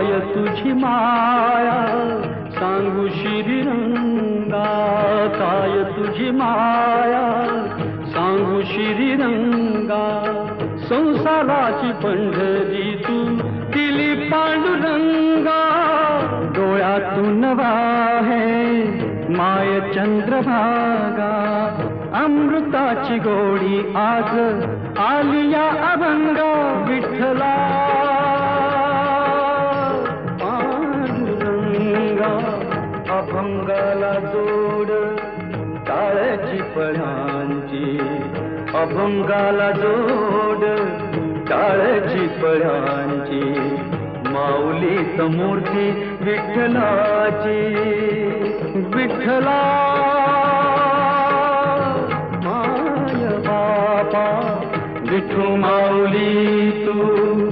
काय तुझी माया सांगू श्रीरंगा, काय तुझी माया सांगू श्रीरंगा. संसाराची पंढरी तू दिली पांडुरंगा, डोळ्यातून वाहे माय चंद्रभागा. अमृताची गोडी आज आली या अभंगा, विठ्ठला पांडुरंगा. अभंगाला जोड टाळ्याची पळांची, अभंगाला जोड टाळ्याची पळांची. माऊलीच मूर्ती विठ्ठलाची, विठ्ठला माय बापा विठू माऊली तू.